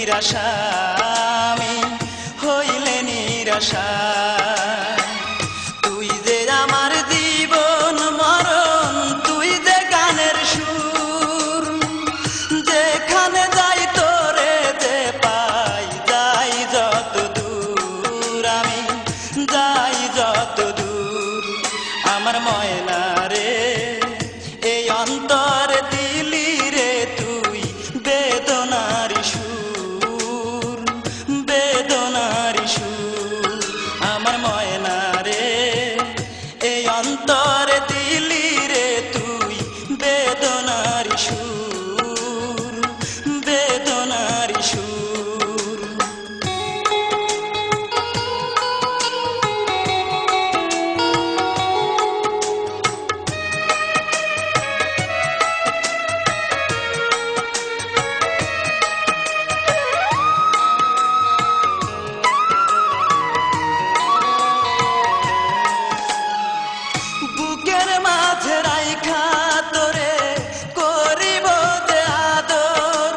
নিরাশা আমি হইলে নিরাশা তুই যে আমার জীবন মরণ তুই যে গানের সুর যেখানে যাই তোরে যে পাই যাই যত দূর আমি যাই যত দূর আমার ময়না রে এই অন্তর দিলি রে তুই বেদনার সুর বেদনার সুর আমার ময়না রে এই অন্তর দিলি রে তুই বেদনার সুর বেদনার সুর বুকের মাঝে রাইখা তোরে করিব যে আদর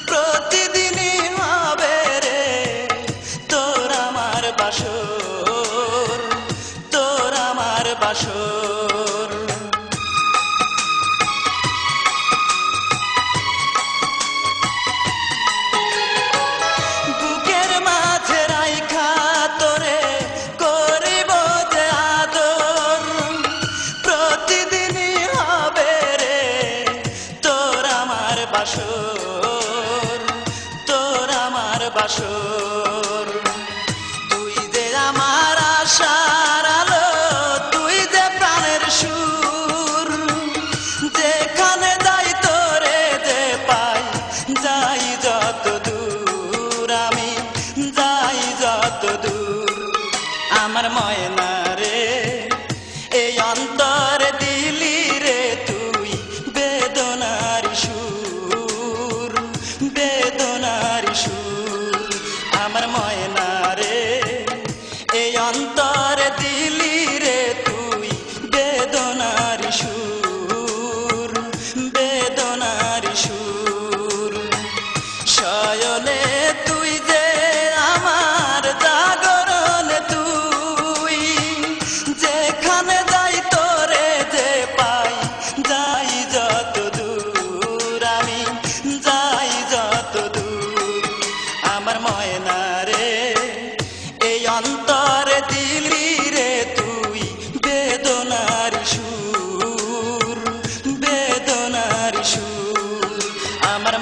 প্রতিদিনই হবে রে তোর আমার বাসর তোর আমার বাসর বুকের মাঝে রাইখা তোরে করিব যে আদর প্রতিদিনই হবে রে তোর আমার বাসর তোর আমার বাসর তুই যে আমার আশার আলো তুই যে প্রাণের সুর যেখানে যাই তোরে যে পাই যাই যত দূর আমি যাই যত দূর আমার ময়না রে এই অন্তর দিলি রে তুই বেদনার সুর বেদনার সুর আমার ময়না রে এই অন্তর দিলি রে তুই বেদনার সুর বেদনার সুর শয়নে তুই যে আমার জাগরণ তুই যেখানে যাই তোরে যে পাই যাই যত দূর আমি যাই যত দূর আমার ময়না রে এই অন্তর দিলি রে তুই বেদনার সুর বেদনার সুর আমার